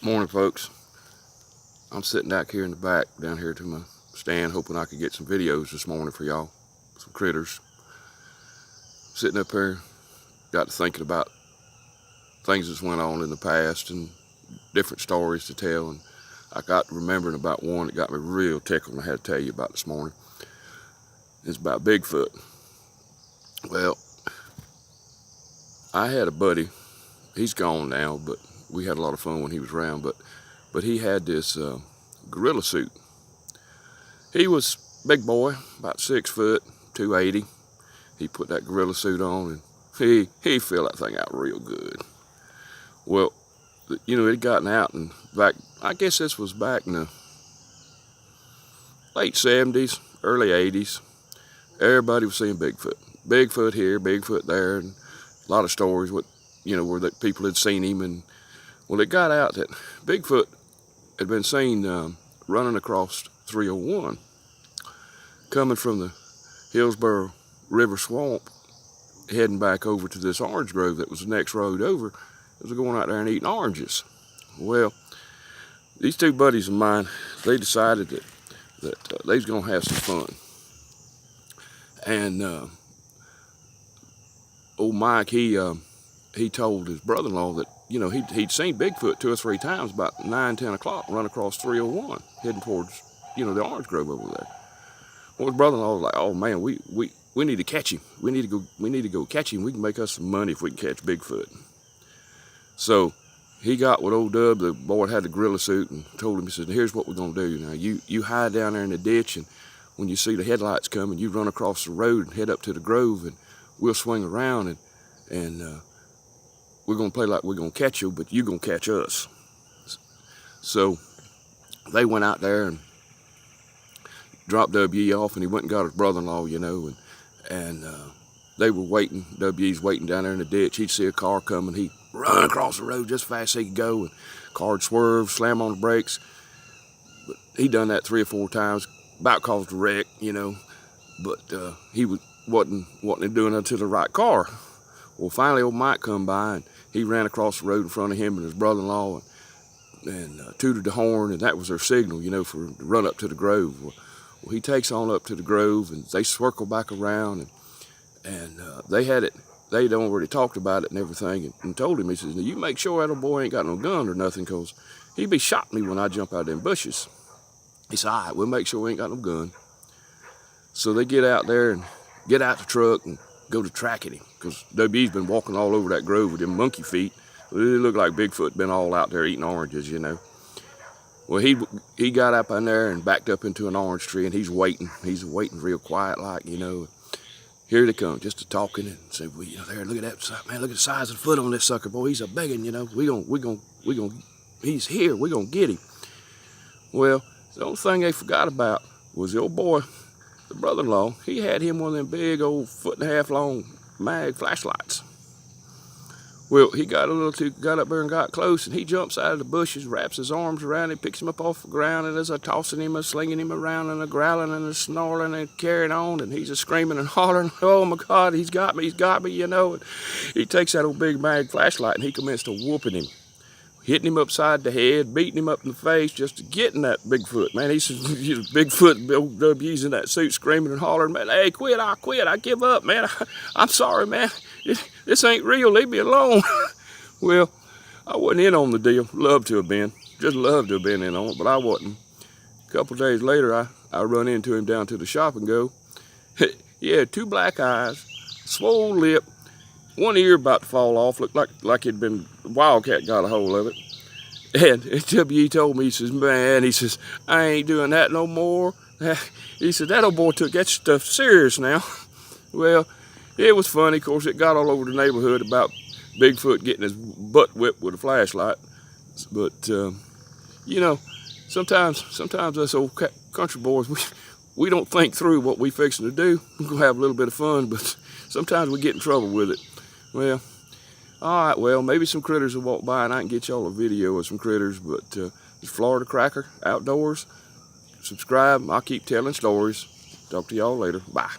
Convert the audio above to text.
Morning, folks. I'm sitting out here in the back, down here to my stand, hoping I could get some videos this morning for y'all, some critters. Sitting up here, got to thinking about things that's went on in the past and different stories to tell, and I got remembering about one that got me real tickled and I had to tell you about this morning. It's about Bigfoot. Well, I had a buddy, he's gone now, but we had a lot of fun when he was around, but he had this gorilla suit. He was a big boy, about 6 foot, 280. He put that gorilla suit on and he filled that thing out real good. Well, you know, it had gotten out, and back, I guess this was back in the late 70s, early 80s. Everybody was seeing Bigfoot. Bigfoot here, Bigfoot there, and a lot of stories where that people had seen him. And well, it got out that Bigfoot had been seen running across 301, coming from the Hillsborough River Swamp, heading back over to this orange grove that was the next road over. It was going out there and eating oranges. Well, these two buddies of mine, they decided that they was going to have some fun. And old Mike, he told his brother-in-law that he'd seen Bigfoot 2 or 3 times about 9-10 o'clock run across 301 heading towards the orange grove over there. Well, his brother-in-law was like, "Oh man, we need to catch him. We need to go catch him. We can make us some money if we can catch Bigfoot." So he got with old Dub, the boy that had the gorilla suit, and told him, he said, "Here's what we're gonna do. Now you hide down there in the ditch, and when you see the headlights coming, you run across the road and head up to the grove, and we'll swing around and we're gonna play like we're gonna catch you, but you're gonna catch us." So they went out there and dropped W off, and he went and got his brother-in-law, and they were waiting. W's waiting down there in the ditch. He'd see a car coming, he'd run across the road just fast as he could go, and car'd swerve, slam on the brakes. But he done that 3 or 4 times, about caused a wreck, but he wasn't doing it to the right car. Well, finally old Mike come by, and he ran across the road in front of him and his brother-in-law, and tooted the horn, and that was their signal, for to run up to the grove. Well, he takes on up to the grove, and they circle back around, and they'd already talked about it and everything, and told him, he says, "Now you make sure that old boy ain't got no gun or nothing, because he'd be shot me when I jump out of them bushes." He said, "All right, we'll make sure we ain't got no gun." So they get out there and get out the truck and go to tracking him, because WB's been walking all over that grove with them monkey feet. It looked like Bigfoot been all out there eating oranges, Well, he got up in there and backed up into an orange tree, and he's waiting. He's waiting real quiet like, Here they come, just talking, and say, "Well, there, look at that, man, look at the size of the foot on this sucker, boy. He's a begging, he's here, we're gonna get him." Well, the only thing they forgot about was the old boy, the brother-in-law. He had him one of them big old 1.5 foot long mag flashlights. Well, he got up there and got close, and he jumps out of the bushes, wraps his arms around him, picks him up off the ground, and as I tossing him, a slinging him around, and a growling, and a snarling, and carrying on, and he's a screaming and hollering, "Oh my God, he's got me, And he takes that old big mag flashlight, and he commenced to whooping him, hitting him upside the head, beating him up in the face, just to getting that Bigfoot. Man, he's Bigfoot, old W's in that suit, screaming and hollering, "Man, hey, quit, I give up, man. I'm sorry, man. This ain't real, leave me alone." Well, I wasn't in on the deal. Loved to have been. Just loved to have been in on it, but I wasn't. A couple days later, I run into him down to the shop and go, he had 2 black eyes, swole lip, one ear about to fall off, looked like it'd been, wildcat got a hold of it. And W told me, he says, "Man," he says, "I ain't doing that no more." He said, "That old boy took that stuff serious now." Well, it was funny. Of course, it got all over the neighborhood about Bigfoot getting his butt whipped with a flashlight. But, sometimes us old country boys, we don't think through what we fixing to do. We're going to have a little bit of fun, but sometimes we get in trouble with it. Well, all right, well, maybe some critters will walk by and I can get y'all a video of some critters, but it's Florida Cracker Outdoors. Subscribe. I'll keep telling stories. Talk to y'all later. Bye.